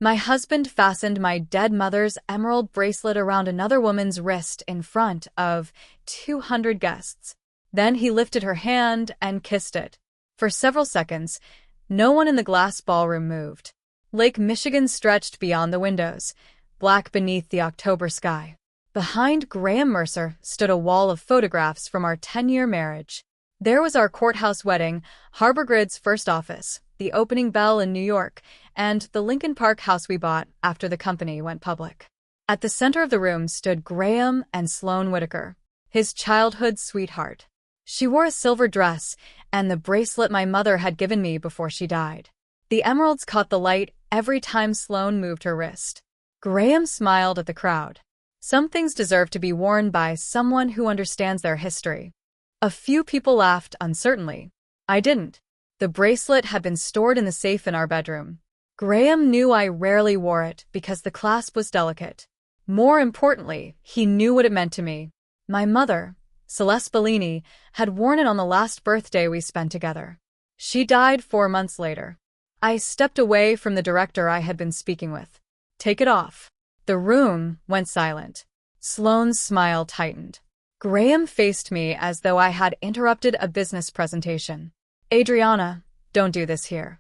My husband fastened my dead mother's emerald bracelet around another woman's wrist in front of 200 guests. Then he lifted her hand and kissed it. For several seconds, no one in the glass ballroom moved. Lake Michigan stretched beyond the windows, black beneath the October sky. Behind Graham Mercer stood a wall of photographs from our 10-year marriage. There was our courthouse wedding, Harbor Grid's first office, the opening bell in New York, and the Lincoln Park house we bought after the company went public. At the center of the room stood Graham and Sloane Whitaker, his childhood sweetheart. She wore a silver dress and the bracelet my mother had given me before she died. The emeralds caught the light every time Sloane moved her wrist. Graham smiled at the crowd. Some things deserve to be worn by someone who understands their history. A few people laughed uncertainly. I didn't. The bracelet had been stored in the safe in our bedroom. Graham knew I rarely wore it because the clasp was delicate. More importantly, he knew what it meant to me. My mother, Celeste Bellini, had worn it on the last birthday we spent together. She died 4 months later. I stepped away from the director I had been speaking with. Take it off. The room went silent. Sloane's smile tightened. Graham faced me as though I had interrupted a business presentation. Adriana, don't do this here.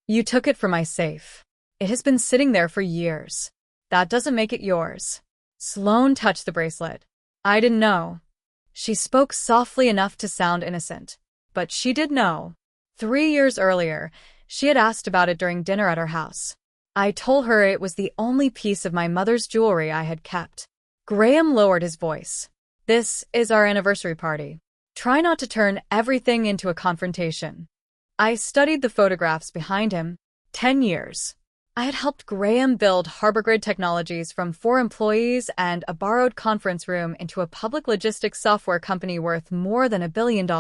You took it from my safe. It has been sitting there for years. That doesn't make it yours. Sloane touched the bracelet. I didn't know. She spoke softly enough to sound innocent. But she did know. 3 years earlier, she had asked about it during dinner at her house. I told her it was the only piece of my mother's jewelry I had kept. Graham lowered his voice. This is our anniversary party. Try not to turn everything into a confrontation. I studied the photographs behind him. 10 years. I had helped Graham build Harbor Grid Technologies from 4 employees and a borrowed conference room into a public logistics software company worth more than $1 billion.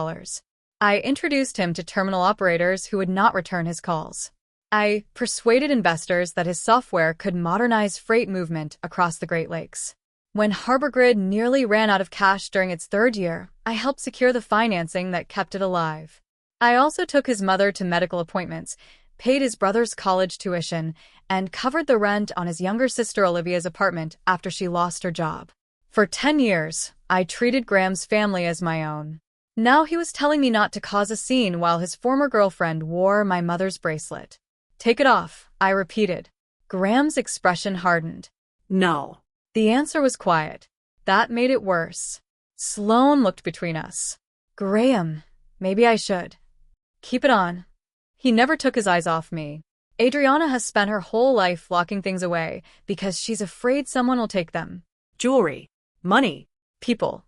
I introduced him to terminal operators who would not return his calls. I persuaded investors that his software could modernize freight movement across the Great Lakes. When Harbor Grid nearly ran out of cash during its 3rd year, I helped secure the financing that kept it alive. I also took his mother to medical appointments, paid his brother's college tuition, and covered the rent on his younger sister Olivia's apartment after she lost her job. For 10 years, I treated Graham's family as my own. Now he was telling me not to cause a scene while his former girlfriend wore my mother's bracelet. Take it off, I repeated. Graham's expression hardened. No. The answer was quiet. That made it worse. Sloane looked between us. Graham, maybe I should. Keep it on. He never took his eyes off me. Adriana has spent her whole life locking things away because she's afraid someone will take them. Jewelry, money, people.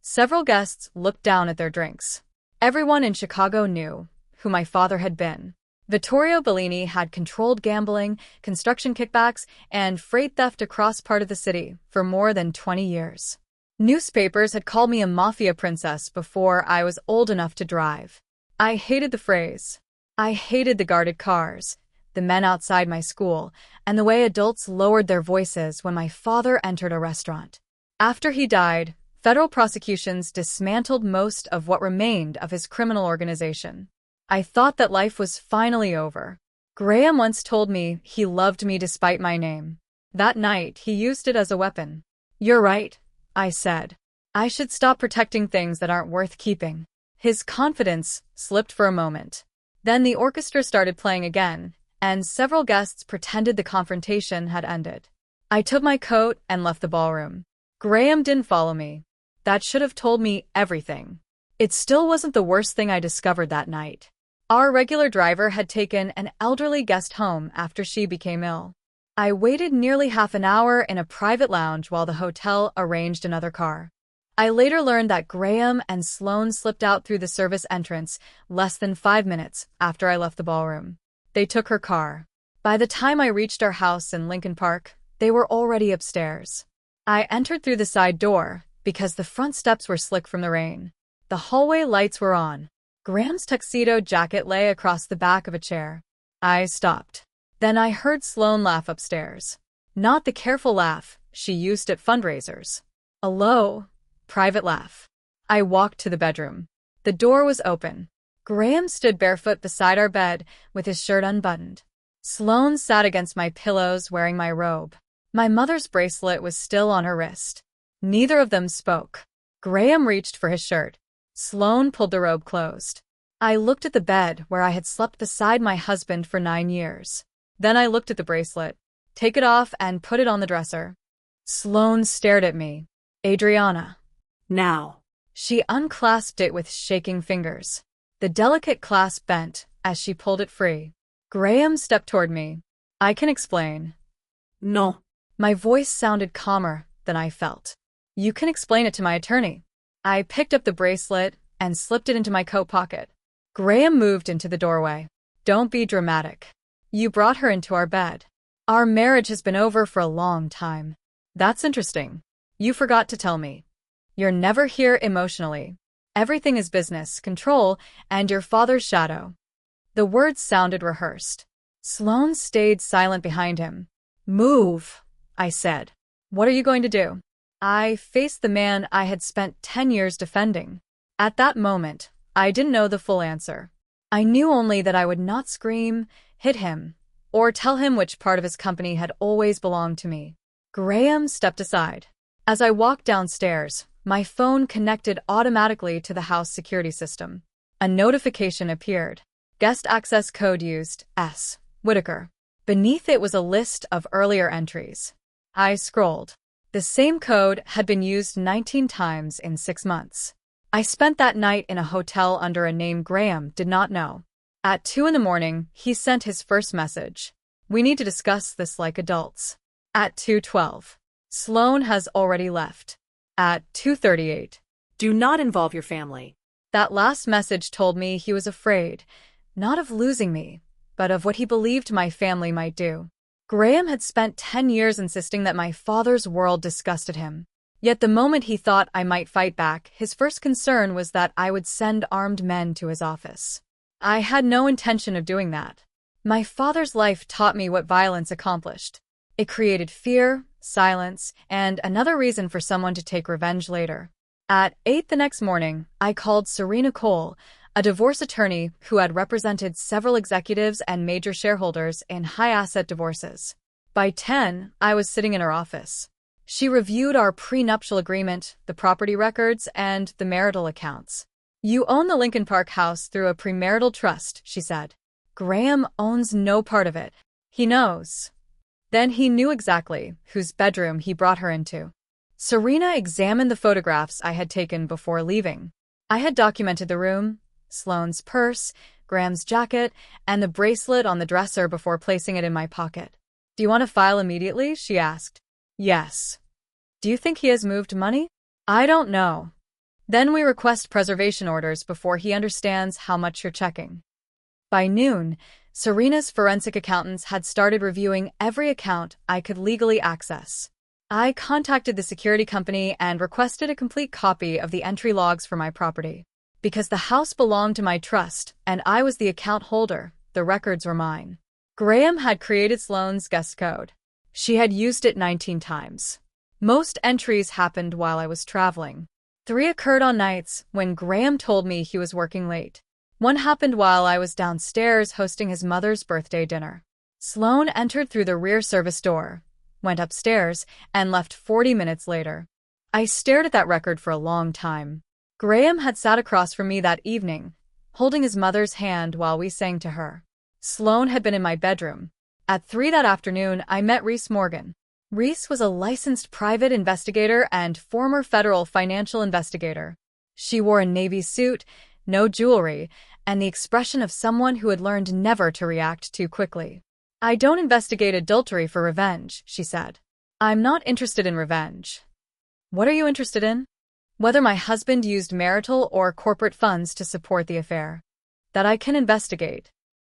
Several guests looked down at their drinks. Everyone in Chicago knew who my father had been. Vittorio Bellini had controlled gambling, construction kickbacks, and freight theft across part of the city for more than 20 years. Newspapers had called me a mafia princess before I was old enough to drive. I hated the phrase. I hated the guarded cars, the men outside my school, and the way adults lowered their voices when my father entered a restaurant. After he died, federal prosecutions dismantled most of what remained of his criminal organization. I thought that life was finally over. Graham once told me he loved me despite my name. That night, he used it as a weapon. You're right, I said. I should stop protecting things that aren't worth keeping. His confidence slipped for a moment. Then the orchestra started playing again, and several guests pretended the confrontation had ended. I took my coat and left the ballroom. Graham didn't follow me. That should have told me everything. It still wasn't the worst thing I discovered that night. Our regular driver had taken an elderly guest home after she became ill. I waited nearly half an hour in a private lounge while the hotel arranged another car. I later learned that Graham and Sloane slipped out through the service entrance less than 5 minutes after I left the ballroom. They took her car. By the time I reached our house in Lincoln Park, they were already upstairs. I entered through the side door because the front steps were slick from the rain. The hallway lights were on. Graham's tuxedo jacket lay across the back of a chair. I stopped. Then I heard Sloane laugh upstairs. Not the careful laugh she used at fundraisers. A low, private laugh. I walked to the bedroom. The door was open. Graham stood barefoot beside our bed with his shirt unbuttoned. Sloane sat against my pillows wearing my robe. My mother's bracelet was still on her wrist. Neither of them spoke. Graham reached for his shirt. Sloane pulled the robe closed. I looked at the bed where I had slept beside my husband for 9 years. Then I looked at the bracelet. Take it off and put it on the dresser. Sloane stared at me. Adriana. Now. She unclasped it with shaking fingers. The delicate clasp bent as she pulled it free. Graham stepped toward me. I can explain. No. My voice sounded calmer than I felt. You can explain it to my attorney. I picked up the bracelet and slipped it into my coat pocket. Graham moved into the doorway. Don't be dramatic. You brought her into our bed. Our marriage has been over for a long time. That's interesting. You forgot to tell me. You're never here emotionally. Everything is business, control, and your father's shadow. The words sounded rehearsed. Sloane stayed silent behind him. Move, I said. What are you going to do? I faced the man I had spent 10 years defending. At that moment, I didn't know the full answer. I knew only that I would not scream, hit him, or tell him which part of his company had always belonged to me. Graham stepped aside. As I walked downstairs, my phone connected automatically to the house security system. A notification appeared. Guest access code used, S. Whitaker. Beneath it was a list of earlier entries. I scrolled. The same code had been used 19 times in 6 months. I spent that night in a hotel under a name Graham did not know. At 2 a.m, he sent his first message. We need to discuss this like adults. At 2:12. Sloane has already left. At 2:38. Do not involve your family. That last message told me he was afraid, not of losing me, but of what he believed my family might do. Graham had spent 10 years insisting that my father's world disgusted him. Yet the moment he thought I might fight back, his first concern was that I would send armed men to his office. I had no intention of doing that. My father's life taught me what violence accomplished. It created fear, silence, and another reason for someone to take revenge later. At 8 the next morning, I called Serena Cole, a divorce attorney who had represented several executives and major shareholders in high-asset divorces. By 10, I was sitting in her office. She reviewed our prenuptial agreement, the property records, and the marital accounts. You own the Lincoln Park house through a premarital trust, she said. Graham owns no part of it. He knows. Then he knew exactly whose bedroom he brought her into. Serena examined the photographs I had taken before leaving. I had documented the room, Sloane's purse, Graham's jacket, and the bracelet on the dresser before placing it in my pocket. Do you want to file immediately? She asked. Yes. Do you think he has moved money? I don't know. Then we request preservation orders before he understands how much you're checking. By noon, Serena's forensic accountants had started reviewing every account I could legally access. I contacted the security company and requested a complete copy of the entry logs for my property. Because the house belonged to my trust and I was the account holder, the records were mine. Graham had created Sloane's guest code. She had used it 19 times. Most entries happened while I was traveling. 3 occurred on nights when Graham told me he was working late. 1 happened while I was downstairs hosting his mother's birthday dinner. Sloane entered through the rear service door, went upstairs, and left 40 minutes later. I stared at that record for a long time. Graham had sat across from me that evening, holding his mother's hand while we sang to her. Sloane had been in my bedroom. At 3 that afternoon, I met Reese Morgan. Reese was a licensed private investigator and former federal financial investigator. She wore a navy suit, no jewelry, and the expression of someone who had learned never to react too quickly. I don't investigate adultery for revenge, she said. I'm not interested in revenge. What are you interested in? Whether my husband used marital or corporate funds to support the affair. That I can investigate.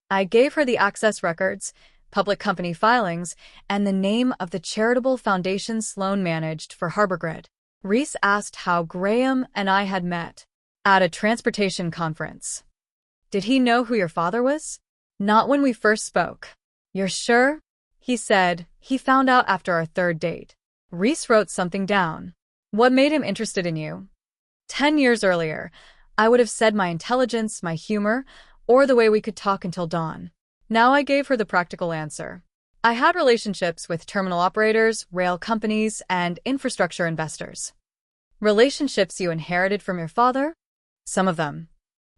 I gave her the access records, public company filings, and the name of the charitable foundation Sloane managed for HarborGrid. Reese asked how Graham and I had met. At a transportation conference. Did he know who your father was? Not when we first spoke. You're sure? He said he found out after our 3rd date. Reese wrote something down. What made him interested in you? 10 years earlier, I would have said my intelligence, my humor, or the way we could talk until dawn. Now I gave her the practical answer. I had relationships with terminal operators, rail companies, and infrastructure investors. Relationships you inherited from your father? Some of them.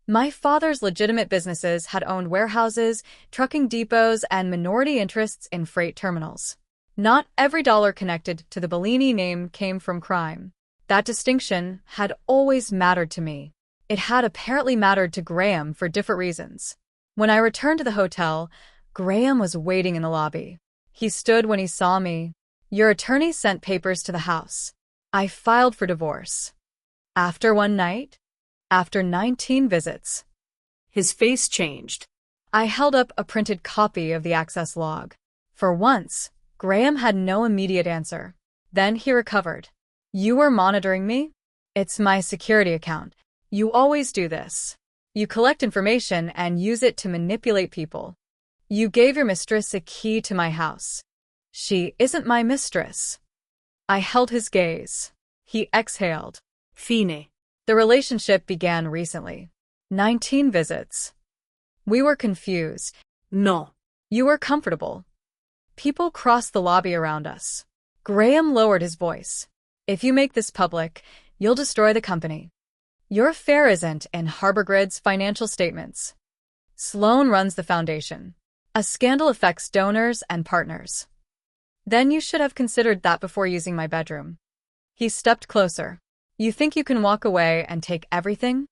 My father's legitimate businesses had owned warehouses, trucking depots, and minority interests in freight terminals. Not every dollar connected to the Bellini name came from crime. That distinction had always mattered to me. It had apparently mattered to Graham for different reasons. When I returned to the hotel, Graham was waiting in the lobby. He stood when he saw me. Your attorney sent papers to the house. I filed for divorce. After one night? After 19 visits. His face changed. I held up a printed copy of the access log. For once, Graham had no immediate answer. Then he recovered. You were monitoring me? It's my security account. You always do this. You collect information and use it to manipulate people. You gave your mistress a key to my house. She isn't my mistress. I held his gaze. He exhaled. Fine. The relationship began recently. 19 visits. We were confused. No. You were comfortable. People crossed the lobby around us. Graham lowered his voice. If you make this public, you'll destroy the company. Your affair isn't in Harbor Grid's financial statements. Sloan runs the foundation. A scandal affects donors and partners. Then you should have considered that before using my bedroom. He stepped closer. You think you can walk away and take everything?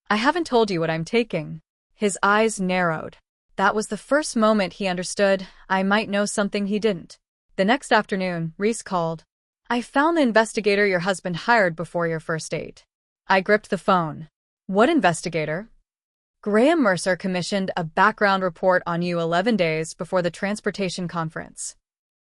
I haven't told you what I'm taking. His eyes narrowed. That was the first moment he understood I might know something he didn't. The next afternoon, Reese called. I found the investigator your husband hired before your first date. I gripped the phone. What investigator? Graham Mercer commissioned a background report on you 11 days before the transportation conference.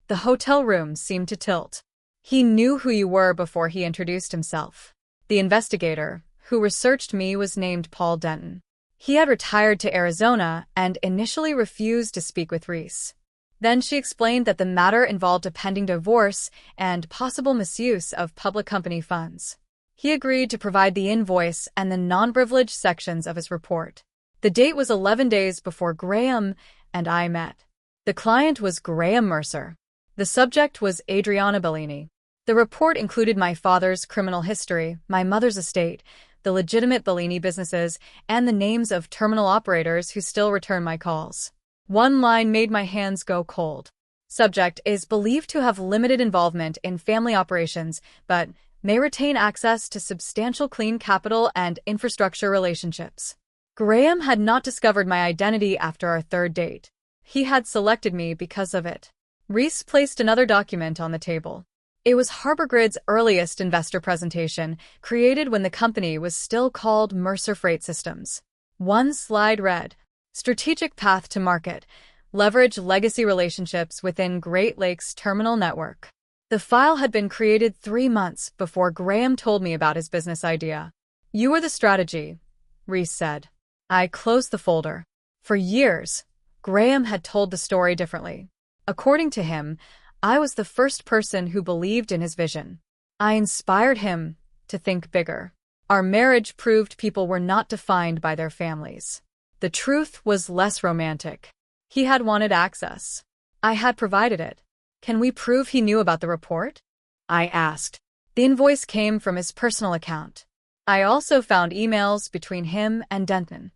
The hotel room seemed to tilt. He knew who you were before he introduced himself. The investigator, who researched me, was named Paul Denton. He had retired to Arizona and initially refused to speak with Reese. Then she explained that the matter involved a pending divorce and possible misuse of public company funds. He agreed to provide the invoice and the non-privileged sections of his report. The date was 11 days before Graham and I met. The client was Graham Mercer. The subject was Adriana Bellini. The report included my father's criminal history, my mother's estate, the legitimate Bellini businesses, and the names of terminal operators who still return my calls. One line made my hands go cold. Subject is believed to have limited involvement in family operations, but may retain access to substantial clean capital and infrastructure relationships. Graham had not discovered my identity after our third date. He had selected me because of it. Reese placed another document on the table. It was Harbor Grid's earliest investor presentation, created when the company was still called Mercer Freight Systems. One slide read, Strategic Path to Market. Leverage legacy relationships within Great Lakes Terminal Network. The file had been created 3 months before Graham told me about his business idea. You were the strategy, Reese said. I closed the folder. For years, Graham had told the story differently. According to him, I was the first person who believed in his vision. I inspired him to think bigger. Our marriage proved people were not defined by their families. The truth was less romantic. He had wanted access. I had provided it. Can we prove he knew about the report? I asked. The invoice came from his personal account. I also found emails between him and Denton.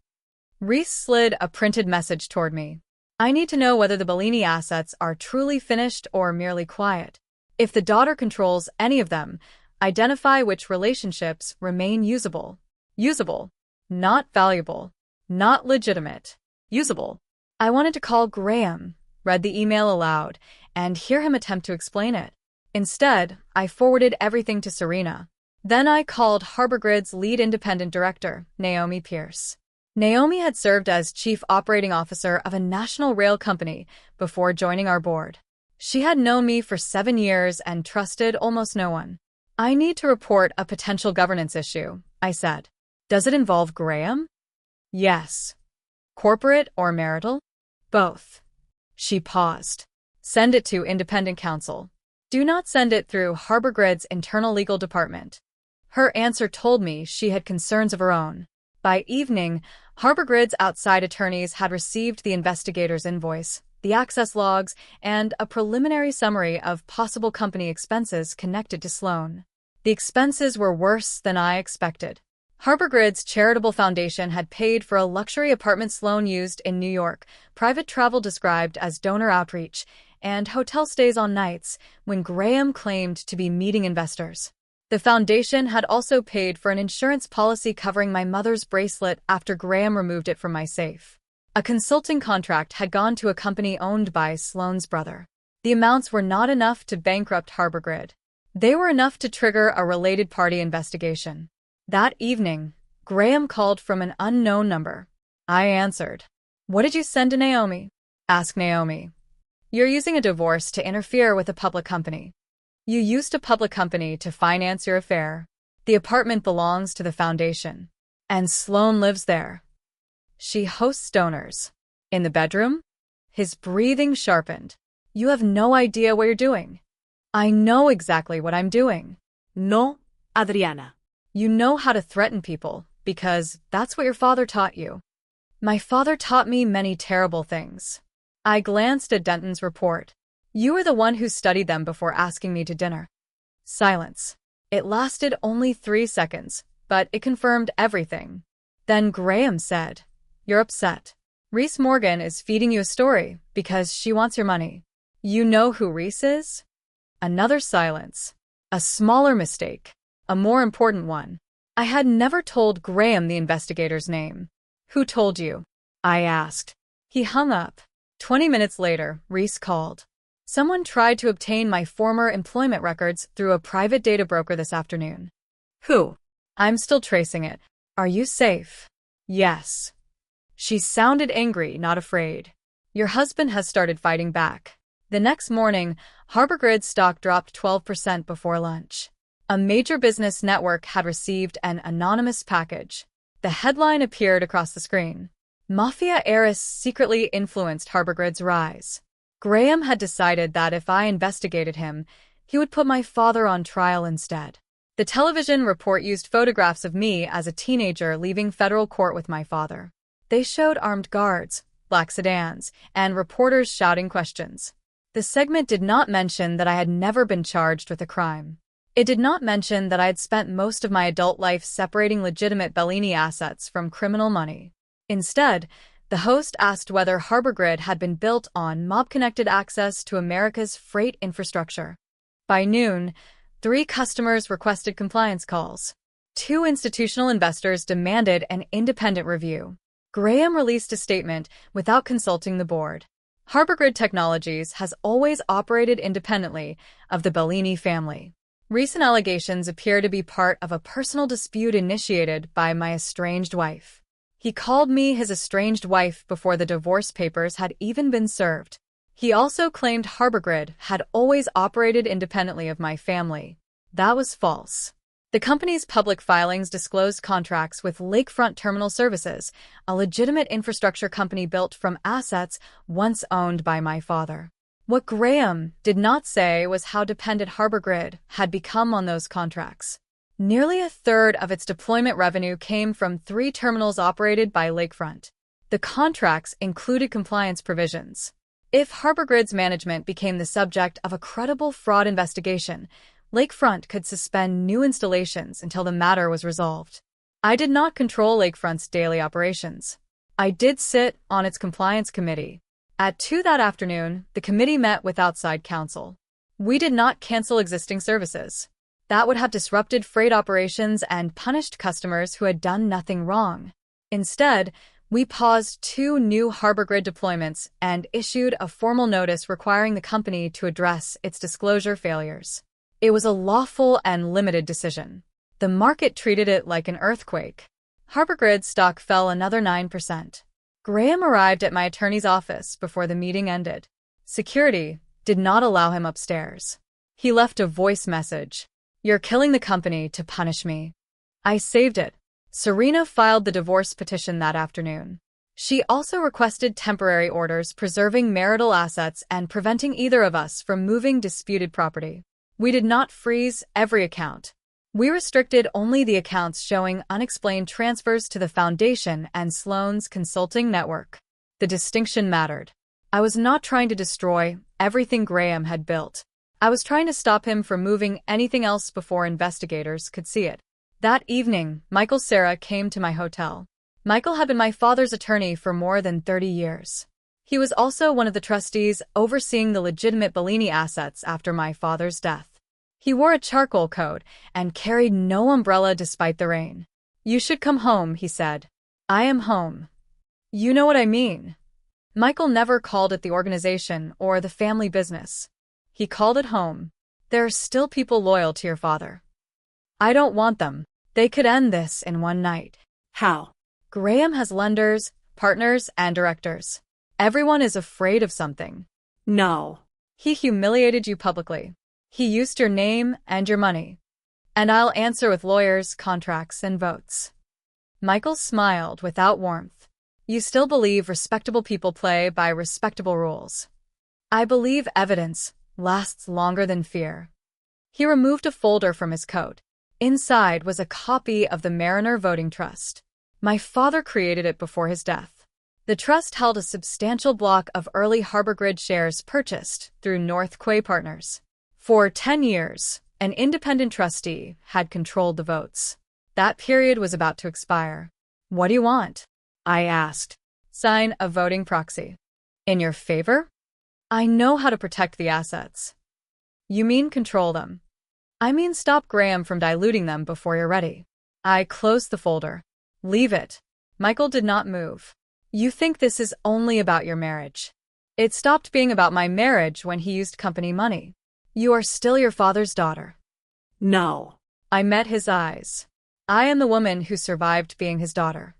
Reese slid a printed message toward me. I need to know whether the Bellini assets are truly finished or merely quiet. If the daughter controls any of them, identify which relationships remain usable. Usable. Not valuable. Not legitimate. Usable. I wanted to call Graham, read the email aloud, and hear him attempt to explain it. Instead, I forwarded everything to Serena. Then I called Harbor Grid's lead independent director, Naomi Pierce. Naomi had served as chief operating officer of a national rail company before joining our board. She had known me for 7 years and trusted almost no one. I need to report a potential governance issue, I said. Does it involve Graham? Yes. Corporate or marital? Both. She paused. Send it to independent counsel. Do not send it through Harbor Grid's internal legal department. Her answer told me she had concerns of her own. By evening, Harbor Grid's outside attorneys had received the investigator's invoice, the access logs, and a preliminary summary of possible company expenses connected to Sloan. The expenses were worse than I expected. Harbor Grid's charitable foundation had paid for a luxury apartment Sloan used in New York, private travel described as donor outreach, and hotel stays on nights when Graham claimed to be meeting investors. The foundation had also paid for an insurance policy covering my mother's bracelet after Graham removed it from my safe. A consulting contract had gone to a company owned by Sloan's brother. The amounts were not enough to bankrupt Harbor Grid. They were enough to trigger a related party investigation. That evening, Graham called from an unknown number. I answered. "What did you send to Naomi?" asked Naomi. "You're using a divorce to interfere with a public company. You used a public company to finance your affair. The apartment belongs to the foundation. And Sloan lives there. She hosts donors. In the bedroom?" His breathing sharpened. "You have no idea what you're doing." "I know exactly what I'm doing." No, Adriana. "You know how to threaten people, because that's what your father taught you." "My father taught me many terrible things." I glanced at Denton's report. "You were the one who studied them before asking me to dinner." Silence. It lasted only 3 seconds, but it confirmed everything. Then Graham said, "You're upset. Reese Morgan is feeding you a story because she wants your money. You know who Reese is?" Another silence. A smaller mistake. A more important one. I had never told Graham the investigator's name. "Who told you?" I asked. He hung up. 20 minutes later, Reese called. "Someone tried to obtain my former employment records through a private data broker this afternoon." Who? "I'm still tracing it. Are you safe?" "Yes." She sounded angry, not afraid. "Your husband has started fighting back." The next morning, Harbor Grid's stock dropped 12% before lunch. A major business network had received an anonymous package. The headline appeared across the screen. "Mafia heiress secretly influenced Harbor Grid's rise." Graham had decided that if I investigated him, he would put my father on trial instead. The television report used photographs of me as a teenager leaving federal court with my father. They showed armed guards, black sedans, and reporters shouting questions. The segment did not mention that I had never been charged with a crime. It did not mention that I had spent most of my adult life separating legitimate Bellini assets from criminal money. Instead, the host asked whether Harbor Grid had been built on mob-connected access to America's freight infrastructure. By noon, 3 customers requested compliance calls. 2 institutional investors demanded an independent review. Graham released a statement without consulting the board. Harbor Grid Technologies has always operated independently of the Bellini family. Recent allegations appear to be part of a personal dispute initiated by my estranged wife. He called me his estranged wife before the divorce papers had even been served. He also claimed Harbor Grid had always operated independently of my family. That was false. The company's public filings disclosed contracts with Lakefront Terminal Services, a legitimate infrastructure company built from assets once owned by my father. What Graham did not say was how dependent Harbor Grid had become on those contracts. Nearly a third of its deployment revenue came from 3 terminals operated by Lakefront. The contracts included compliance provisions. If Harbor Grid's management became the subject of a credible fraud investigation, Lakefront could suspend new installations until the matter was resolved. I did not control Lakefront's daily operations. I did sit on its compliance committee. At 2 that afternoon, the committee met with outside counsel. We did not cancel existing services. That would have disrupted freight operations and punished customers who had done nothing wrong. Instead, we paused 2 new Harbor Grid deployments and issued a formal notice requiring the company to address its disclosure failures. It was a lawful and limited decision. The market treated it like an earthquake. Harbor Grid's stock fell another 9%. Graham arrived at my attorney's office before the meeting ended. Security did not allow him upstairs. He left a voice message. "You're killing the company to punish me." I saved it. Serena filed the divorce petition that afternoon. She also requested temporary orders preserving marital assets and preventing either of us from moving disputed property. We did not freeze every account. We restricted only the accounts showing unexplained transfers to the Foundation and Sloan's consulting network. The distinction mattered. I was not trying to destroy everything Graham had built. I was trying to stop him from moving anything else before investigators could see it. That evening, Michael Sarah came to my hotel. Michael had been my father's attorney for more than 30 years. He was also one of the trustees overseeing the legitimate Bellini assets after my father's death. He wore a charcoal coat and carried no umbrella despite the rain. "You should come home," he said. "I am home. You know what I mean." Michael never called it the organization or the family business. He called it home. There are still people loyal to your father. I don't want them. They could end this in one night. How? Graham has lenders, partners, and directors. Everyone is afraid of something. No. He humiliated you publicly. He used your name and your money. And I'll answer with lawyers, contracts, and votes. Michael smiled without warmth. You still believe respectable people play by respectable rules. I believe evidence lasts longer than fear. He removed a folder from his coat. Inside was a copy of the Mariner Voting Trust. My father created it before his death. The trust held a substantial block of early Harbor Grid shares purchased through North Quay Partners. For 10 years, an independent trustee had controlled the votes. That period was about to expire. What do you want? I asked. Sign a voting proxy. In your favor? I know how to protect the assets. You mean control them? I mean stop Graham from diluting them before you're ready. I closed the folder. Leave it. Michael did not move. You think this is only about your marriage. It stopped being about my marriage when he used company money. You are still your father's daughter. No. I met his eyes. I am the woman who survived being his daughter.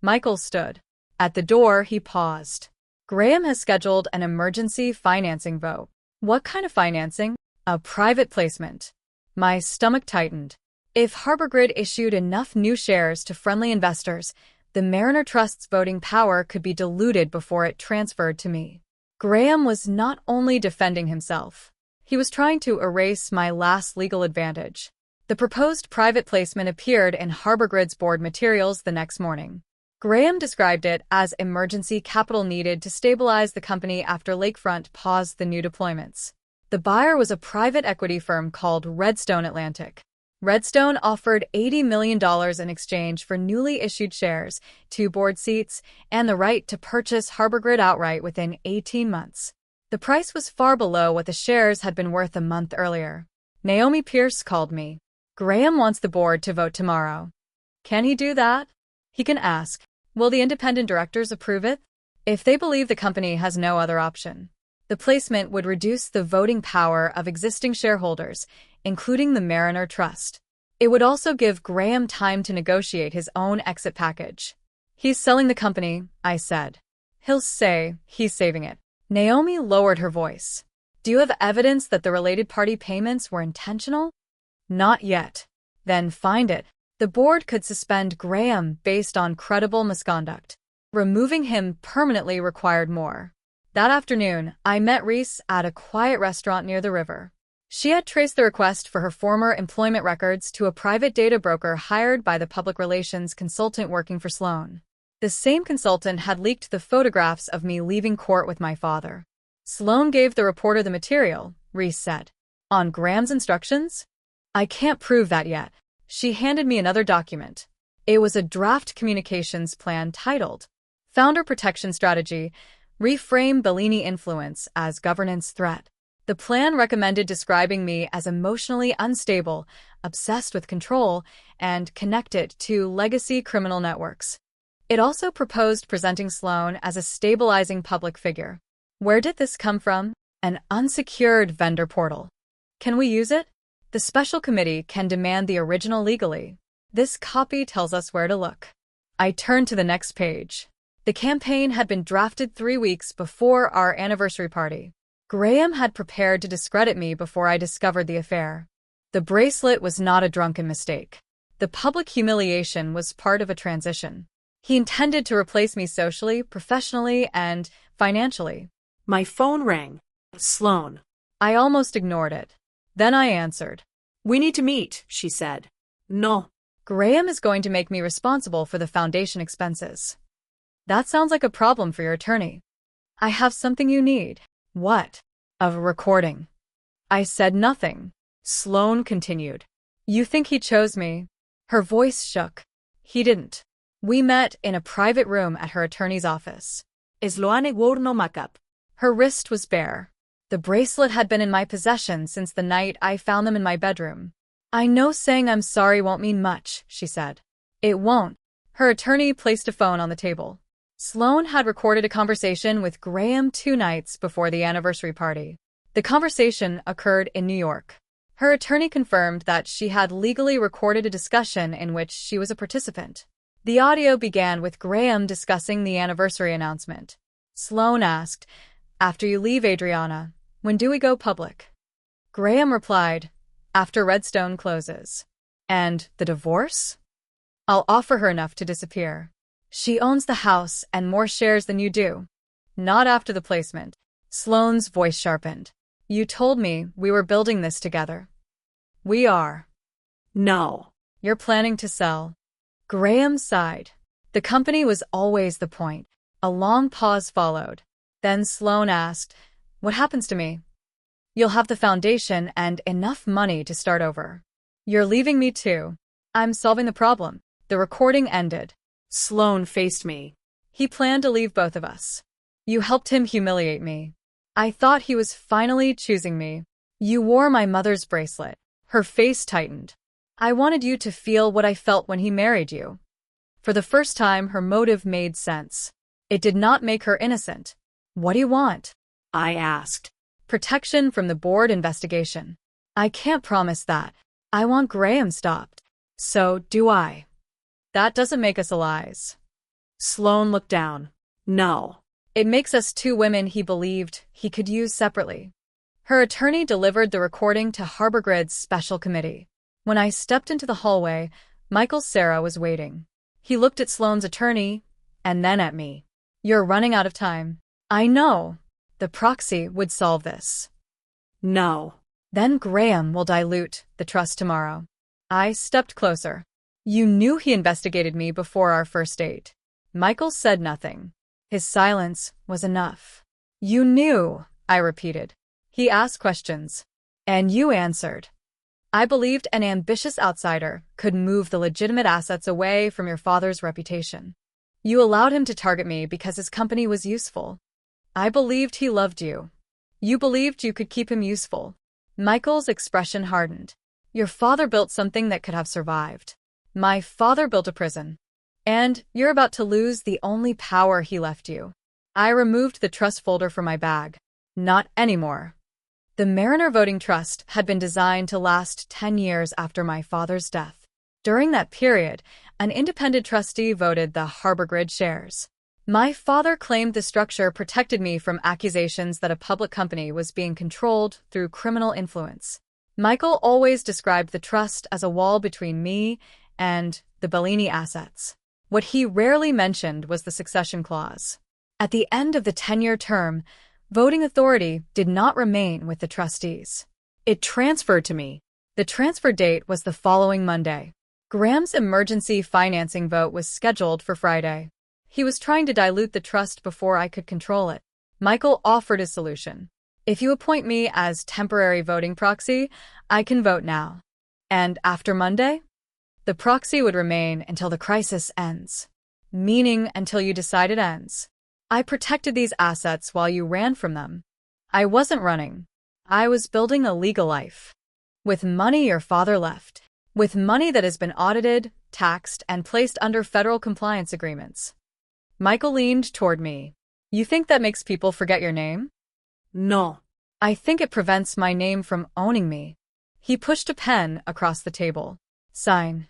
Michael stood. At the door, he paused. Graham has scheduled an emergency financing vote. What kind of financing? A private placement. My stomach tightened. If Harbor Grid issued enough new shares to friendly investors, the Mariner Trust's voting power could be diluted before it transferred to me. Graham was not only defending himself. He was trying to erase my last legal advantage. The proposed private placement appeared in Harbor Grid's board materials the next morning. Graham described it as emergency capital needed to stabilize the company after Lakefront paused the new deployments. The buyer was a private equity firm called Redstone Atlantic. Redstone offered $80 million in exchange for newly issued shares, 2 board seats, and the right to purchase Harbor Grid outright within 18 months. The price was far below what the shares had been worth a month earlier. Naomi Pierce called me. Graham wants the board to vote tomorrow. Can he do that? He can ask. Will the independent directors approve it? If they believe the company has no other option. The placement would reduce the voting power of existing shareholders, including the Mariner Trust. It would also give Graham time to negotiate his own exit package. He's selling the company, I said. He'll say he's saving it. Naomi lowered her voice. Do you have evidence that the related party payments were intentional? Not yet. Then find it. The board could suspend Graham based on credible misconduct. Removing him permanently required more. That afternoon, I met Reese at a quiet restaurant near the river. She had traced the request for her former employment records to a private data broker hired by the public relations consultant working for Sloan. The same consultant had leaked the photographs of me leaving court with my father. Sloan gave the reporter the material, Reese said. On Graham's instructions? I can't prove that yet. She handed me another document. It was a draft communications plan titled Founder Protection Strategy, Reframe Bellini Influence as Governance Threat. The plan recommended describing me as emotionally unstable, obsessed with control, and connected to legacy criminal networks. It also proposed presenting Sloan as a stabilizing public figure. Where did this come from? An unsecured vendor portal. Can we use it? The special committee can demand the original legally. This copy tells us where to look. I turned to the next page. The campaign had been drafted 3 weeks before our anniversary party. Graham had prepared to discredit me before I discovered the affair. The bracelet was not a drunken mistake. The public humiliation was part of a transition. He intended to replace me socially, professionally, and financially. My phone rang. Sloan. I almost ignored it. Then I answered. We need to meet, she said. No. Graham is going to make me responsible for the foundation expenses. That sounds like a problem for your attorney. I have something you need. What? A recording. I said nothing. Sloane continued. You think he chose me? Her voice shook. He didn't. We met in a private room at her attorney's office. Sloane Warno Makeup. Her wrist was bare. The bracelet had been in my possession since the night I found them in my bedroom. I know saying I'm sorry won't mean much, she said. It won't. Her attorney placed a phone on the table. Sloane had recorded a conversation with Graham 2 nights before the anniversary party. The conversation occurred in New York. Her attorney confirmed that she had legally recorded a discussion in which she was a participant. The audio began with Graham discussing the anniversary announcement. Sloane asked, "After you leave, Adriana, when do we go public?" Graham replied, "After Redstone closes." "And the divorce?" "I'll offer her enough to disappear. She owns the house and more shares than you do." "Not after the placement." Sloane's voice sharpened. "You told me we were building this together." "We are." No. "You're planning to sell." Graham sighed. The company was always the point. A long pause followed. Then Sloane asked, "What happens to me?" "You'll have the foundation and enough money to start over." "You're leaving me too." "I'm solving the problem." The recording ended. Sloane faced me. "He planned to leave both of us. You helped him humiliate me. I thought he was finally choosing me. You wore my mother's bracelet." Her face tightened. "I wanted you to feel what I felt when he married you." For the first time, her motive made sense. It did not make her innocent. "What do you want?" I asked. "Protection from the board investigation." "I can't promise that. I want Graham stopped." "So do I." "That doesn't make us allies." Sloane looked down. "No." "It makes us 2 women he believed he could use separately." Her attorney delivered the recording to Harbor Grid's special committee. When I stepped into the hallway, Michael Cera was waiting. He looked at Sloane's attorney, and then at me. "You're running out of time." "I know. The proxy would solve this." No. "Then Graham will dilute the trust tomorrow." I stepped closer. "You knew he investigated me before our first date." Michael said nothing. His silence was enough. "You knew," I repeated. He asked questions. "And you answered." "I believed an ambitious outsider could move the legitimate assets away from your father's reputation. You allowed him to target me because his company was useful. I believed he loved you. You believed you could keep him useful." Michael's expression hardened. "Your father built something that could have survived. My father built a prison. And you're about to lose the only power he left you." I removed the trust folder from my bag. "Not anymore." The Mariner Voting Trust had been designed to last 10 years after my father's death. During that period, an independent trustee voted the Harbor Grid shares. My father claimed the structure protected me from accusations that a public company was being controlled through criminal influence. Michael always described the trust as a wall between me and the Bellini assets. What he rarely mentioned was the succession clause. At the end of the 10-year term, voting authority did not remain with the trustees. It transferred to me. The transfer date was the following Monday. Graham's emergency financing vote was scheduled for Friday. He was trying to dilute the trust before I could control it. Michael offered a solution. "If you appoint me as temporary voting proxy, I can vote now. And after Monday? The proxy would remain until the crisis ends." "Meaning until you decide it ends." "I protected these assets while you ran from them." "I wasn't running. I was building a legal life. With money your father left. With money that has been audited, taxed, and placed under federal compliance agreements." Michael leaned toward me. "You think that makes people forget your name?" No. "I think it prevents my name from owning me." He pushed a pen across the table. "Sign."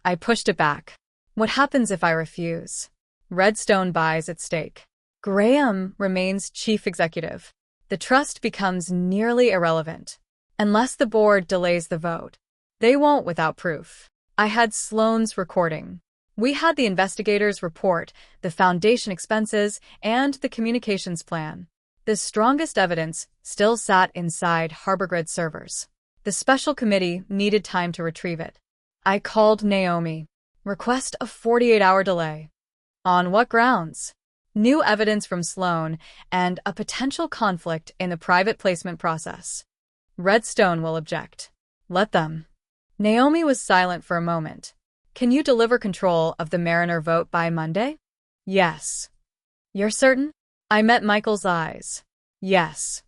I pushed it back. "What happens if I refuse?" "Redstone buys at stake. Graham remains chief executive. The trust becomes nearly irrelevant. Unless the board delays the vote. They won't without proof." I had Sloane's recording. We had the investigators' report, the foundation expenses, and the communications plan. The strongest evidence still sat inside Harbor Grid servers. The special committee needed time to retrieve it. I called Naomi. Request a 48-hour delay. On what grounds? New evidence from Sloan and a potential conflict in the private placement process. Redstone will object. Let them. Naomi was silent for a moment. Can you deliver control of the Mariner vote by Monday? Yes. You're certain? I met Michael's eyes. Yes.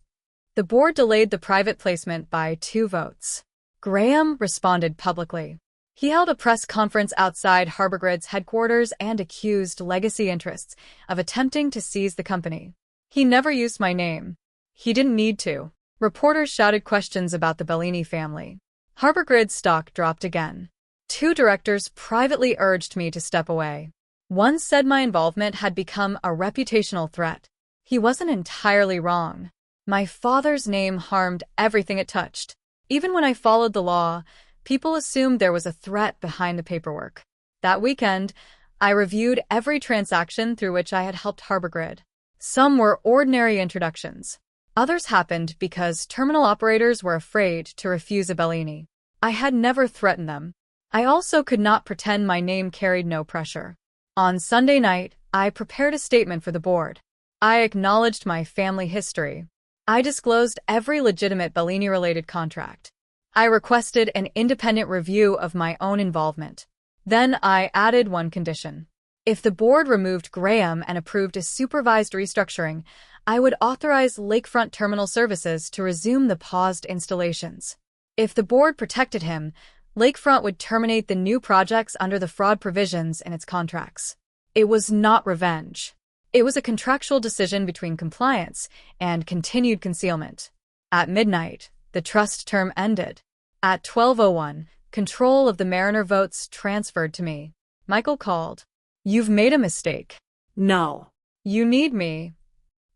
The board delayed the private placement by 2 votes. Graham responded publicly. He held a press conference outside HarborGrid's headquarters and accused legacy interests of attempting to seize the company. He never used my name. He didn't need to. Reporters shouted questions about the Bellini family. HarborGrid's stock dropped again. 2 directors privately urged me to step away. One said my involvement had become a reputational threat. He wasn't entirely wrong. My father's name harmed everything it touched. Even when I followed the law, people assumed there was a threat behind the paperwork. That weekend, I reviewed every transaction through which I had helped HarborGrid. Some were ordinary introductions. Others happened because terminal operators were afraid to refuse a Bellini. I had never threatened them. I also could not pretend my name carried no pressure. On Sunday night, I prepared a statement for the board. I acknowledged my family history. I disclosed every legitimate Bellini-related contract. I requested an independent review of my own involvement. Then I added one condition. If the board removed Graham and approved a supervised restructuring, I would authorize Lakefront Terminal Services to resume the paused installations. If the board protected him, Lakefront would terminate the new projects under the fraud provisions in its contracts. It was not revenge. It was a contractual decision between compliance and continued concealment. At midnight, the trust term ended. At 12:01, control of the Mariner votes transferred to me. Michael called. You've made a mistake. No. You need me.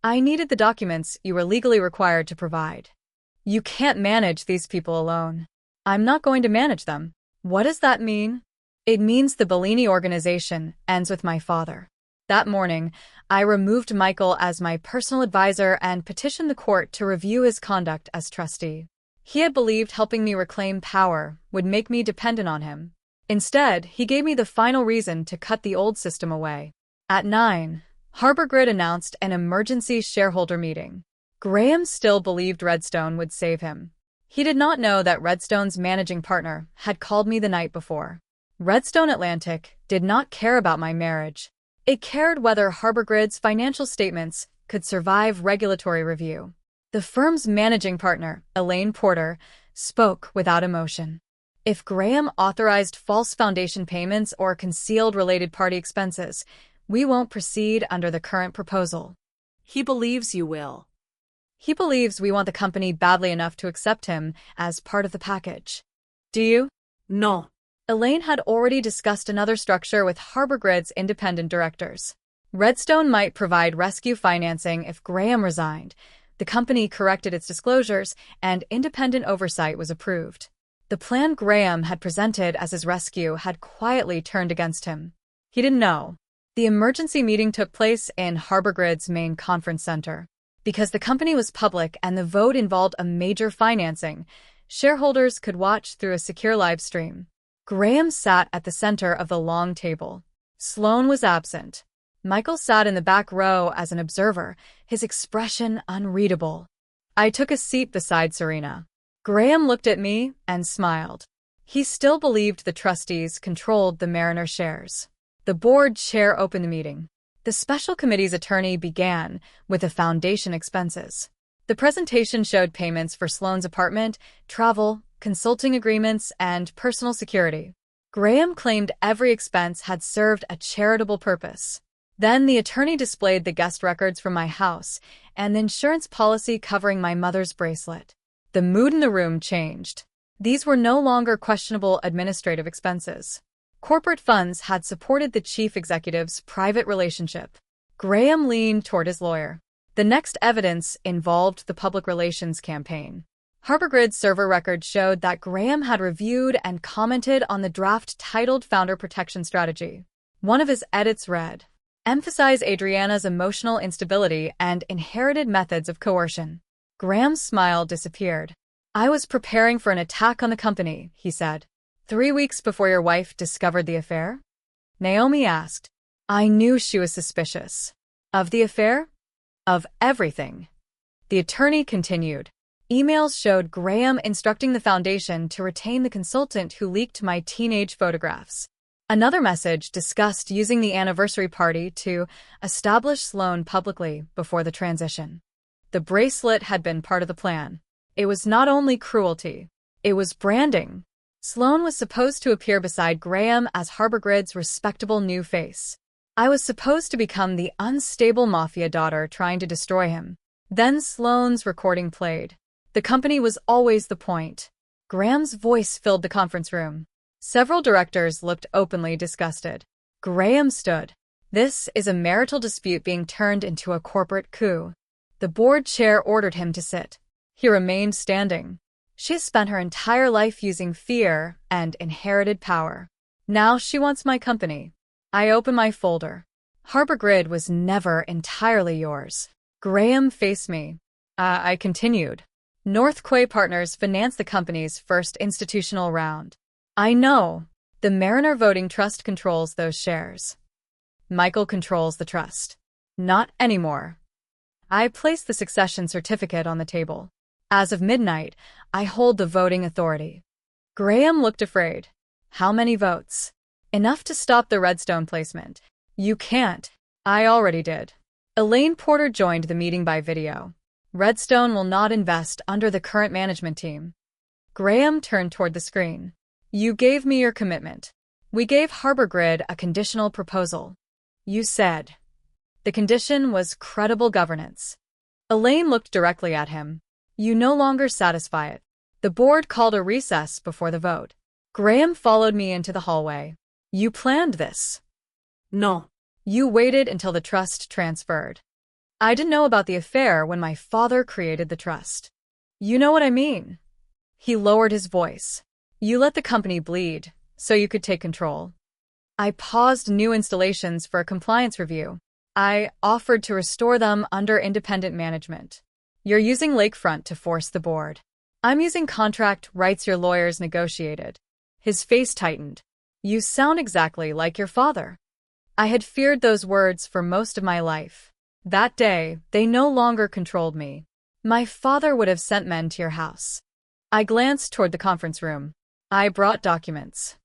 I needed the documents you were legally required to provide. You can't manage these people alone. I'm not going to manage them. What does that mean? It means the Bellini organization ends with my father. That morning, I removed Michael as my personal advisor and petitioned the court to review his conduct as trustee. He had believed helping me reclaim power would make me dependent on him. Instead, he gave me the final reason to cut the old system away. At 9, HarborGrid announced an emergency shareholder meeting. Graham still believed Redstone would save him. He did not know that Redstone's managing partner had called me the night before. Redstone Atlantic did not care about my marriage. It cared whether HarborGrid's financial statements could survive regulatory review. The firm's managing partner, Elaine Porter, spoke without emotion. If Graham authorized false foundation payments or concealed related party expenses, we won't proceed under the current proposal. He believes you will. He believes we want the company badly enough to accept him as part of the package. Do you? No. Elaine had already discussed another structure with HarborGrid's independent directors. Redstone might provide rescue financing if Graham resigned. The company corrected its disclosures, and independent oversight was approved. The plan Graham had presented as his rescue had quietly turned against him. He didn't know. The emergency meeting took place in HarborGrid's main conference center. Because the company was public and the vote involved a major financing, shareholders could watch through a secure live stream. Graham sat at the center of the long table. Sloan was absent. Michael sat in the back row as an observer, his expression unreadable. I took a seat beside Serena. Graham looked at me and smiled. He still believed the trustees controlled the Mariner shares. The board chair opened the meeting. The special committee's attorney began with the foundation expenses. The presentation showed payments for Sloan's apartment, travel, consulting agreements, and personal security. Graham claimed every expense had served a charitable purpose. Then the attorney displayed the guest records from my house and the insurance policy covering my mother's bracelet. The mood in the room changed. These were no longer questionable administrative expenses. Corporate funds had supported the chief executive's private relationship. Graham leaned toward his lawyer. The next evidence involved the public relations campaign. HarborGrid's server records showed that Graham had reviewed and commented on the draft titled Founder Protection Strategy. One of his edits read, "Emphasize Adriana's emotional instability and inherited methods of coercion." Graham's smile disappeared. I was preparing for an attack on the company, he said. 3 weeks before your wife discovered the affair? Naomi asked. I knew she was suspicious. Of the affair? Of everything. The attorney continued. Emails showed Graham instructing the foundation to retain the consultant who leaked my teenage photographs. Another message discussed using the anniversary party to establish Sloan publicly before the transition. The bracelet had been part of the plan. It was not only cruelty, it was branding. Sloan was supposed to appear beside Graham as Harbor Grid's respectable new face. I was supposed to become the unstable mafia daughter trying to destroy him. Then Sloan's recording played. The company was always the point. Graham's voice filled the conference room. Several directors looked openly disgusted. Graham stood. This is a marital dispute being turned into a corporate coup. The board chair ordered him to sit. He remained standing. She has spent her entire life using fear and inherited power. Now she wants my company. I open my folder. Harbor Grid was never entirely yours. Graham faced me. I continued. North Quay Partners financed the company's first institutional round. I know. The Mariner Voting Trust controls those shares. Michael controls the trust. Not anymore. I placed the succession certificate on the table. As of midnight, I hold the voting authority. Graham looked afraid. How many votes? Enough to stop the Redstone placement. You can't. I already did. Elaine Porter joined the meeting by video. Redstone will not invest under the current management team. Graham turned toward the screen. You gave me your commitment. We gave Harbor Grid a conditional proposal. You said. The condition was credible governance. Elaine looked directly at him. You no longer satisfy it. The board called a recess before the vote. Graham followed me into the hallway. You planned this. No. You waited until the trust transferred. I didn't know about the affair when my father created the trust. You know what I mean. He lowered his voice. You let the company bleed, so you could take control. I paused new installations for a compliance review. I offered to restore them under independent management. You're using Lakefront to force the board. I'm using contract rights your lawyers negotiated. His face tightened. You sound exactly like your father. I had feared those words for most of my life. That day, they no longer controlled me. My father would have sent men to your house. I glanced toward the conference room. I brought documents.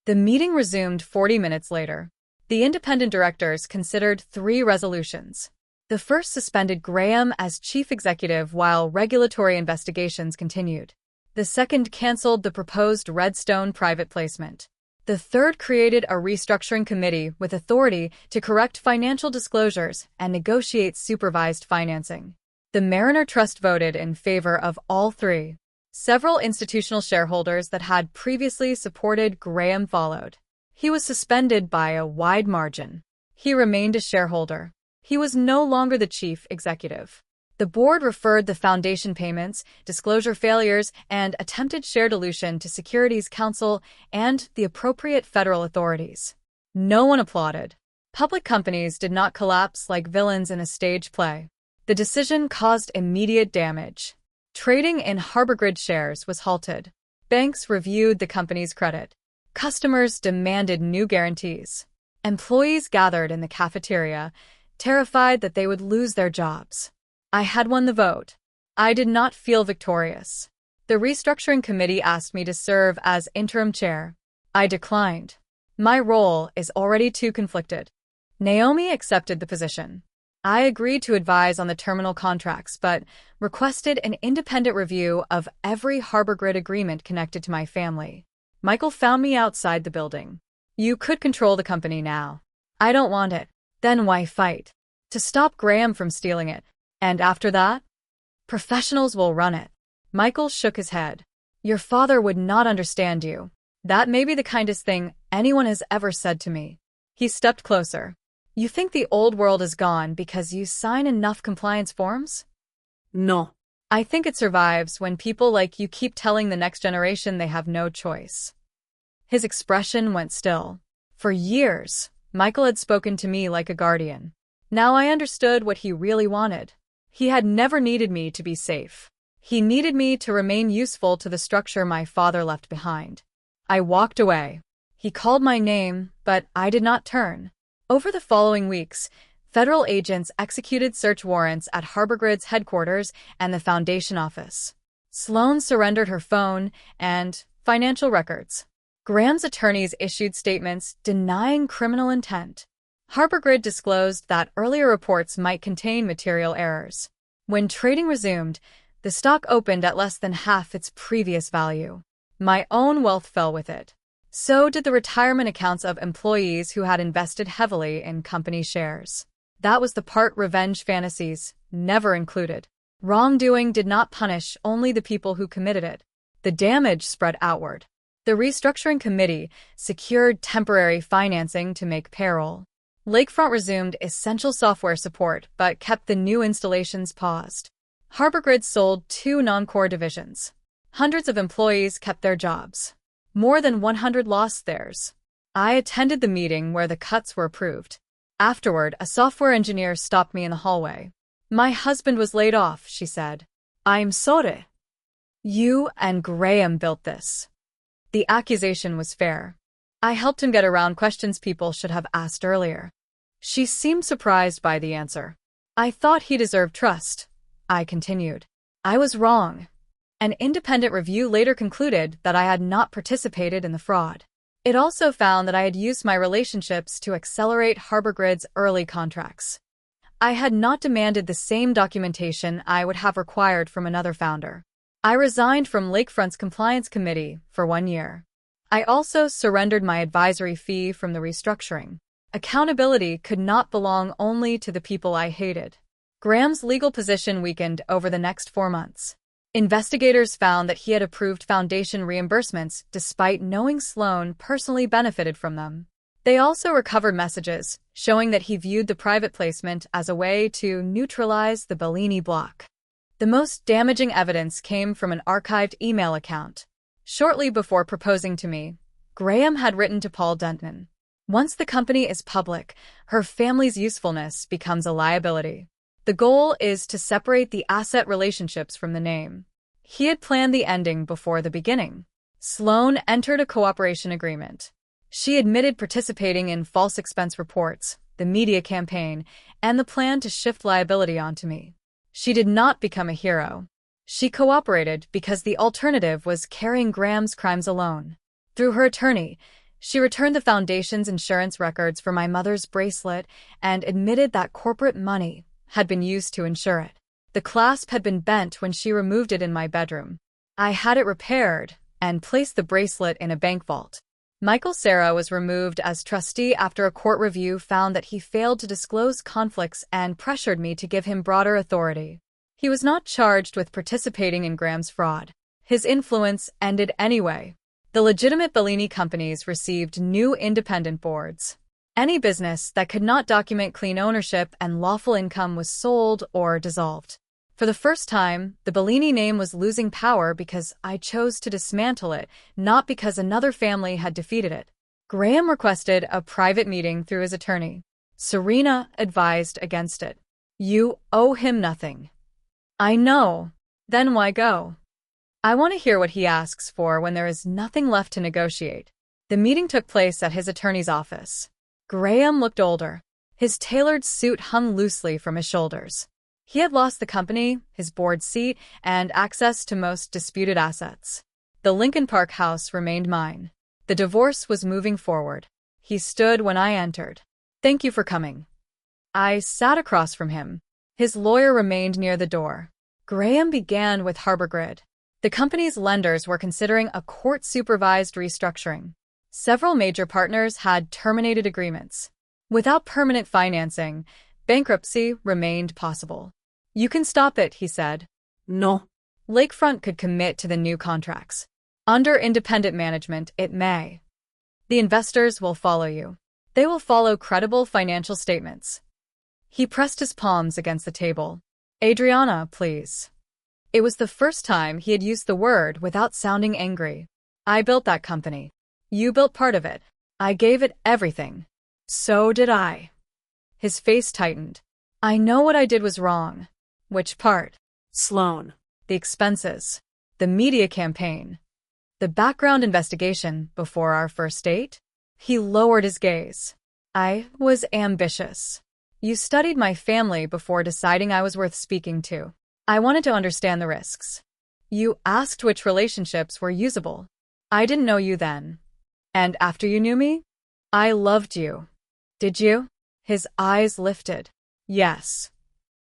The meeting resumed 40 minutes later. The independent directors considered 3 resolutions. The first suspended Graham as chief executive while regulatory investigations continued. The second canceled the proposed Redstone private placement. The third created a restructuring committee with authority to correct financial disclosures and negotiate supervised financing. The Mariner Trust voted in favor of all 3. Several institutional shareholders that had previously supported Graham followed. He was suspended by a wide margin. He remained a shareholder. He was no longer the chief executive. The board referred the foundation payments, disclosure failures, and attempted share dilution to Securities Council and the appropriate federal authorities. No one applauded. Public companies did not collapse like villains in a stage play. The decision caused immediate damage. Trading in Harbor Grid shares was halted. Banks reviewed the company's credit. Customers demanded new guarantees. Employees gathered in the cafeteria, terrified that they would lose their jobs. I had won the vote. I did not feel victorious. The restructuring committee asked me to serve as interim chair. I declined. My role is already too conflicted. Naomi accepted the position. I agreed to advise on the terminal contracts, but requested an independent review of every Harbor Grid agreement connected to my family. Michael found me outside the building. You could control the company now. I don't want it. Then why fight? To stop Graham from stealing it. And after that? Professionals will run it. Michael shook his head. Your father would not understand you. That may be the kindest thing anyone has ever said to me. He stepped closer. You think the old world is gone because you sign enough compliance forms? No. I think it survives when people like you keep telling the next generation they have no choice. His expression went still. For years, Michael had spoken to me like a guardian. Now I understood what he really wanted. He had never needed me to be safe. He needed me to remain useful to the structure my father left behind. I walked away. He called my name, but I did not turn. Over the following weeks, federal agents executed search warrants at HarborGrid's headquarters and the foundation office. Sloan surrendered her phone and financial records. Graham's attorneys issued statements denying criminal intent. HarborGrid disclosed that earlier reports might contain material errors. When trading resumed, the stock opened at less than half its previous value. My own wealth fell with it. So did the retirement accounts of employees who had invested heavily in company shares. That was the part revenge fantasies never included. Wrongdoing did not punish only the people who committed it. The damage spread outward. The restructuring committee secured temporary financing to make payroll. Lakefront resumed essential software support but kept the new installations paused. HarborGrid sold 2 non-core divisions. Hundreds of employees kept their jobs. More than 100 lost theirs. I attended the meeting where the cuts were approved. Afterward, a software engineer stopped me in the hallway. "My husband was laid off," she said. "I'm sorry." "You and Graham built this." The accusation was fair. I helped him get around questions people should have asked earlier. She seemed surprised by the answer. "I thought he deserved trust," I continued. "I was wrong." An independent review later concluded that I had not participated in the fraud. It also found that I had used my relationships to accelerate HarborGrid's early contracts. I had not demanded the same documentation I would have required from another founder. I resigned from Lakefront's compliance committee for 1 year. I also surrendered my advisory fee from the restructuring. Accountability could not belong only to the people I hated. Graham's legal position weakened over the next 4 months. Investigators found that he had approved foundation reimbursements despite knowing Sloan personally benefited from them. They also recovered messages showing that he viewed the private placement as a way to neutralize the Bellini block. The most damaging evidence came from an archived email account. Shortly before proposing to me, Graham had written to Paul Denton. "Once the company is public, her family's usefulness becomes a liability. The goal is to separate the asset relationships from the name." He had planned the ending before the beginning. Sloan entered a cooperation agreement. She admitted participating in false expense reports, the media campaign, and the plan to shift liability onto me. She did not become a hero. She cooperated because the alternative was carrying Graham's crimes alone. Through her attorney, she returned the foundation's insurance records for my mother's bracelet and admitted that corporate money had been used to insure it. The clasp had been bent when she removed it in my bedroom. I had it repaired and placed the bracelet in a bank vault. Michael Serra was removed as trustee after a court review found that he failed to disclose conflicts and pressured me to give him broader authority. He was not charged with participating in Graham's fraud. His influence ended anyway. The legitimate Bellini companies received new independent boards. Any business that could not document clean ownership and lawful income was sold or dissolved. For the first time, the Bellini name was losing power because I chose to dismantle it, not because another family had defeated it. Graham requested a private meeting through his attorney. Serena advised against it. "You owe him nothing." "I know. Then why go?" "I want to hear what he asks for when there is nothing left to negotiate." The meeting took place at his attorney's office. Graham looked older. His tailored suit hung loosely from his shoulders. He had lost the company, his board seat, and access to most disputed assets. The Lincoln Park house remained mine. The divorce was moving forward. He stood when I entered. "Thank you for coming." I sat across from him. His lawyer remained near the door. Graham began with HarborGrid. The company's lenders were considering a court-supervised restructuring. Several major partners had terminated agreements. Without permanent financing, bankruptcy remained possible. "You can stop it," he said. No. Lakefront could commit to the new contracts. Under independent management, it may. The investors will follow you. They will follow credible financial statements. He pressed his palms against the table. "Adriana, please." It was the first time he had used the word without sounding angry. "I built that company. You built part of it. I gave it everything." "So did I." His face tightened. "I know what I did was wrong." "Which part?" Sloan. the expenses, the media campaign, the background investigation before our first date? He lowered his gaze. I was ambitious. You studied my family before deciding I was worth speaking to. I wanted to understand the risks. You asked which relationships were usable. I didn't know you then. And after you knew me, I loved you. Did you? His eyes lifted. Yes.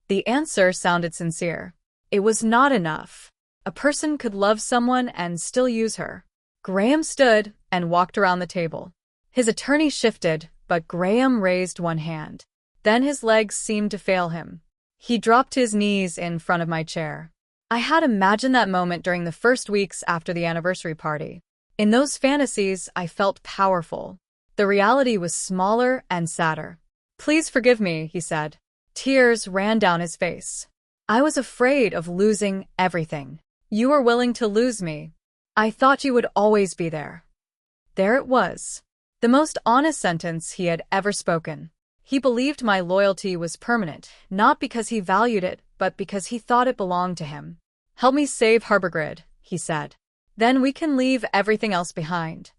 The answer sounded sincere. It was not enough. A person could love someone and still use her. Graham stood and walked around the table. His attorney shifted, but Graham raised one hand. Then his legs seemed to fail him. He dropped his knees in front of my chair. I had imagined that moment during the first weeks after the anniversary party. In those fantasies, I felt powerful. The reality was smaller and sadder. Please forgive me, he said. Tears ran down his face. I was afraid of losing everything. You were willing to lose me. I thought you would always be there. There it was. The most honest sentence he had ever spoken. He believed my loyalty was permanent, not because he valued it, but because he thought it belonged to him. Help me save HarborGrid, he said. Then we can leave everything else behind.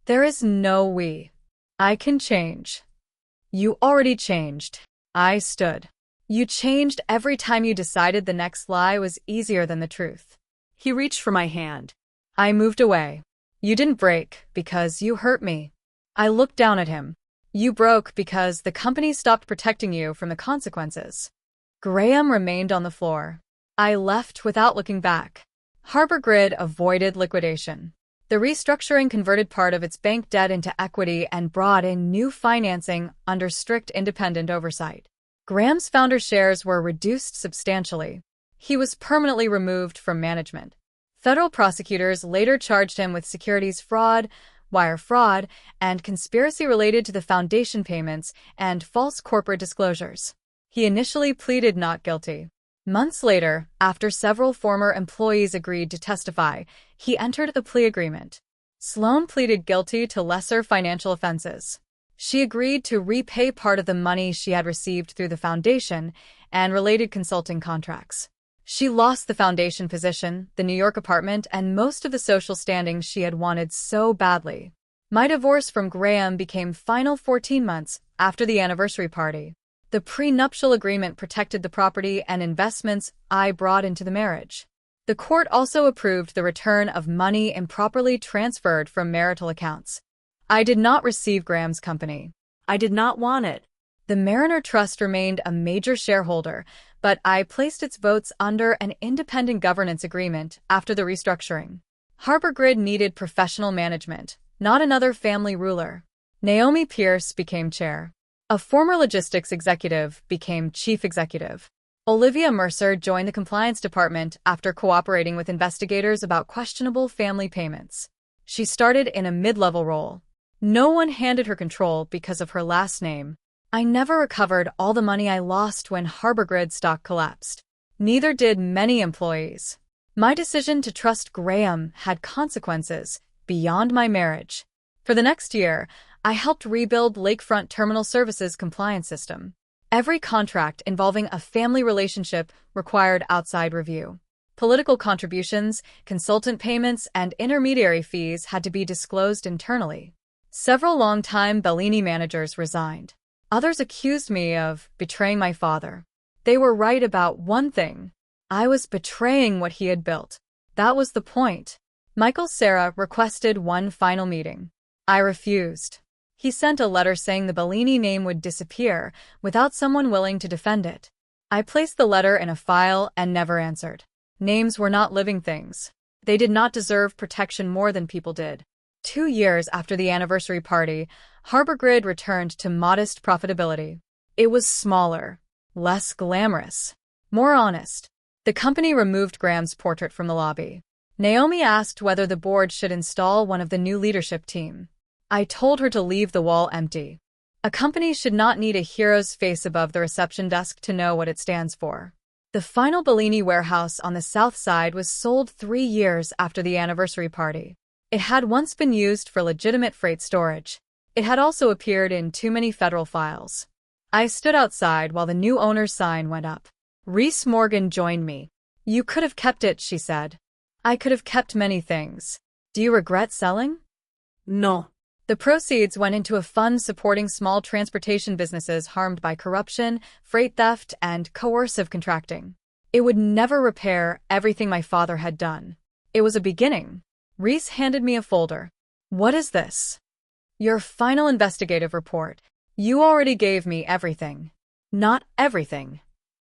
There is no we. I can change. You already changed. I stood. You changed every time you decided the next lie was easier than the truth. He reached for my hand. I moved away. You didn't break because you hurt me. I looked down at him. You broke because the company stopped protecting you from the consequences. Graham remained on the floor. I left without looking back. HarborGrid avoided liquidation. The restructuring converted part of its bank debt into equity and brought in new financing under strict independent oversight. Graham's founder shares were reduced substantially. He was permanently removed from management. Federal prosecutors later charged him with securities fraud, wire fraud, and conspiracy related to the foundation payments and false corporate disclosures. He initially pleaded not guilty. Months later, after several former employees agreed to testify, he entered a plea agreement. Sloan pleaded guilty to lesser financial offenses. She agreed to repay part of the money she had received through the foundation and related consulting contracts. She lost the foundation position, the New York apartment, and most of the social standing she had wanted so badly. My divorce from Graham became final 14 months after the anniversary party. The prenuptial agreement protected the property and investments I brought into the marriage. The court also approved the return of money improperly transferred from marital accounts. I did not receive Graham's company. I did not want it. The Mariner Trust remained a major shareholder, but I placed its votes under an independent governance agreement after the restructuring. HarborGrid needed professional management, not another family ruler. Naomi Pierce became chair. A former logistics executive became chief executive. Olivia Mercer joined the compliance department after cooperating with investigators about questionable family payments. She started in a mid-level role. No one handed her control because of her last name. I never recovered all the money I lost when HarborGrid stock collapsed. Neither did many employees. My decision to trust Graham had consequences beyond my marriage. For the next year, I helped rebuild Lakefront Terminal Services' compliance system. Every contract involving a family relationship required outside review. Political contributions, consultant payments, and intermediary fees had to be disclosed internally. Several longtime Bellini managers resigned. Others accused me of betraying my father. They were right about one thing. I was betraying what he had built. That was the point. Michael Cera requested one final meeting. I refused. He sent a letter saying the Bellini name would disappear without someone willing to defend it. I placed the letter in a file and never answered. Names were not living things. They did not deserve protection more than people did. 2 years after the anniversary party, HarborGrid returned to modest profitability. It was smaller, less glamorous, more honest. The company removed Graham's portrait from the lobby. Naomi asked whether the board should install one of the new leadership team. I told her to leave the wall empty. A company should not need a hero's face above the reception desk to know what it stands for. The final Bellini warehouse on the south side was sold 3 years after the anniversary party. It had once been used for legitimate freight storage. It had also appeared in too many federal files. I stood outside while the new owner's sign went up. Reese Morgan joined me. You could have kept it, she said. I could have kept many things. Do you regret selling? No. The proceeds went into a fund supporting small transportation businesses harmed by corruption, freight theft, and coercive contracting. It would never repair everything my father had done. It was a beginning. Reese handed me a folder. What is this? Your final investigative report. You already gave me everything. Not everything.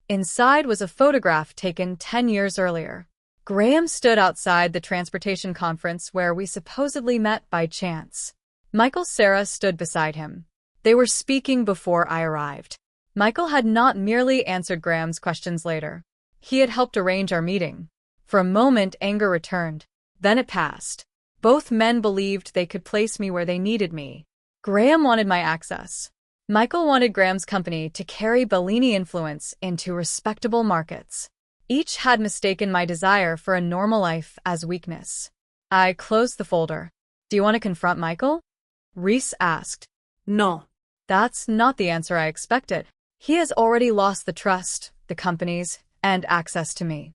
Inside was a photograph taken 10 years earlier. Graham stood outside the transportation conference where we supposedly met by chance. Michael Sarah stood beside him. They were speaking before I arrived. Michael had not merely answered Graham's questions later. He had helped arrange our meeting. For a moment, anger returned. Then it passed. Both men believed they could place me where they needed me. Graham wanted my access. Michael wanted Graham's company to carry Bellini influence into respectable markets. Each had mistaken my desire for a normal life as weakness. I closed the folder. Do you want to confront Michael? Reese asked. No. That's not the answer I expected. He has already lost the trust, the companies, and access to me.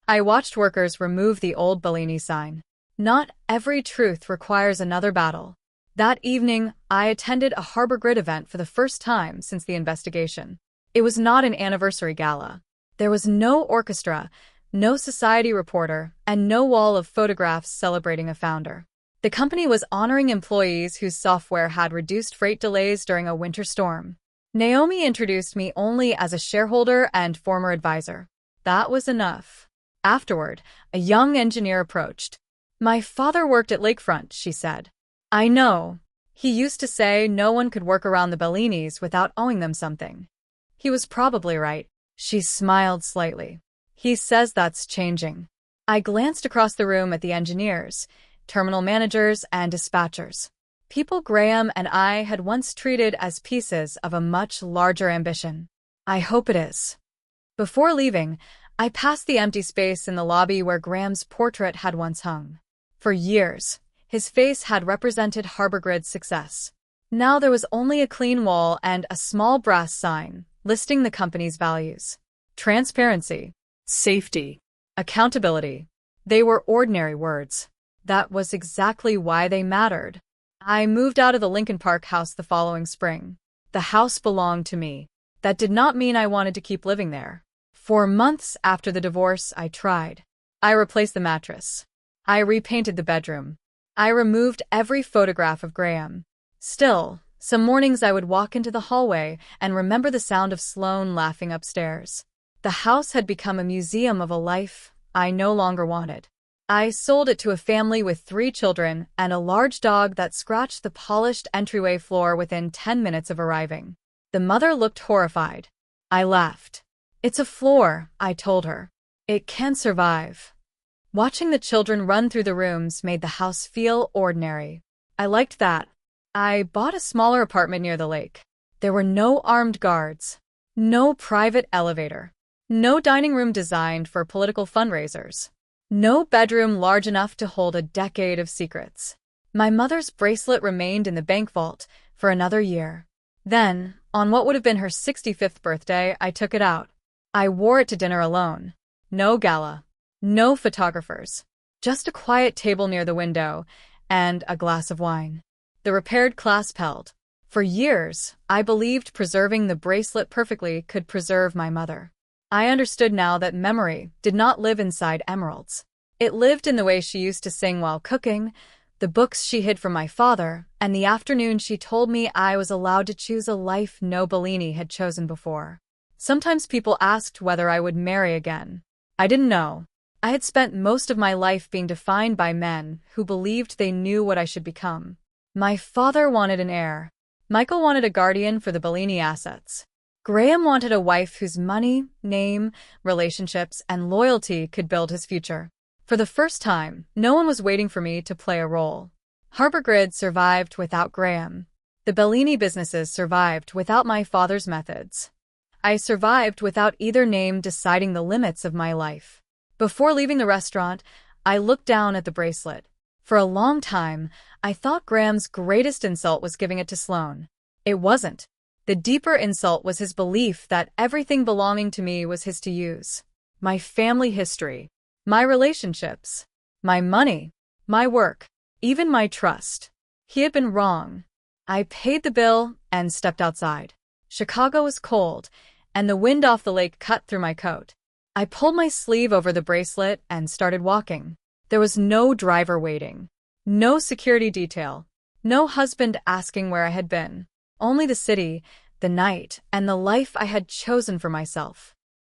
I watched workers remove the old Bellini sign. Not every truth requires another battle. That evening, I attended a Harbor Grid event for the first time since the investigation. It was not an anniversary gala. There was no orchestra, no society reporter, and no wall of photographs celebrating a founder. The company was honoring employees whose software had reduced freight delays during a winter storm. Naomi introduced me only as a shareholder and former advisor. That was enough. Afterward, a young engineer approached. My father worked at Lakefront, she said. I know. He used to say no one could work around the Bellinis without owing them something. He was probably right. She smiled slightly. He says that's changing. I glanced across the room at the engineers, terminal managers, and dispatchers. People Graham and I had once treated as pieces of a much larger ambition. I hope it is. Before leaving, I passed the empty space in the lobby where Graham's portrait had once hung. For years, his face had represented Harbor Grid's success. Now there was only a clean wall and a small brass sign listing the company's values. Transparency, Safety. accountability. They were ordinary words. That was exactly why they mattered. I moved out of the Lincoln Park house the following spring. The house belonged to me. That did not mean I wanted to keep living there. For months after the divorce, I tried. I replaced the mattress. I repainted the bedroom. I removed every photograph of Graham. Still, some mornings I would walk into the hallway and remember the sound of Sloane laughing upstairs. The house had become a museum of a life I no longer wanted. I sold it to a family with 3 children and a large dog that scratched the polished entryway floor within 10 minutes of arriving. The mother looked horrified. I laughed. It's a floor, I told her. It can survive. Watching the children run through the rooms made the house feel ordinary. I liked that. I bought a smaller apartment near the lake. There were no armed guards, no private elevator, no dining room designed for political fundraisers, no bedroom large enough to hold a decade of secrets. My mother's bracelet remained in the bank vault for another year. Then, on what would have been her 65th birthday, I took it out. I wore it to dinner alone. No gala. No photographers. Just a quiet table near the window and a glass of wine. The repaired clasp held. For years, I believed preserving the bracelet perfectly could preserve my mother. I understood now that memory did not live inside emeralds. It lived in the way she used to sing while cooking, the books she hid from my father, and the afternoon she told me I was allowed to choose a life no Bellini had chosen before. Sometimes people asked whether I would marry again. I didn't know. I had spent most of my life being defined by men who believed they knew what I should become. My father wanted an heir. Michael wanted a guardian for the Bellini assets. Graham wanted a wife whose money, name, relationships, and loyalty could build his future. For the first time, no one was waiting for me to play a role. Harbor Grid survived without Graham. The Bellini businesses survived without my father's methods. I survived without either name deciding the limits of my life. Before leaving the restaurant, I looked down at the bracelet. For a long time, I thought Graham's greatest insult was giving it to Sloane. It wasn't. The deeper insult was his belief that everything belonging to me was his to use. my family history, my relationships, my money, my work, even my trust. He had been wrong. I paid the bill and stepped outside. Chicago was cold, and the wind off the lake cut through my coat. I pulled my sleeve over the bracelet and started walking. There was no driver waiting, no security detail, no husband asking where I had been. Only the city, the night, and the life I had chosen for myself.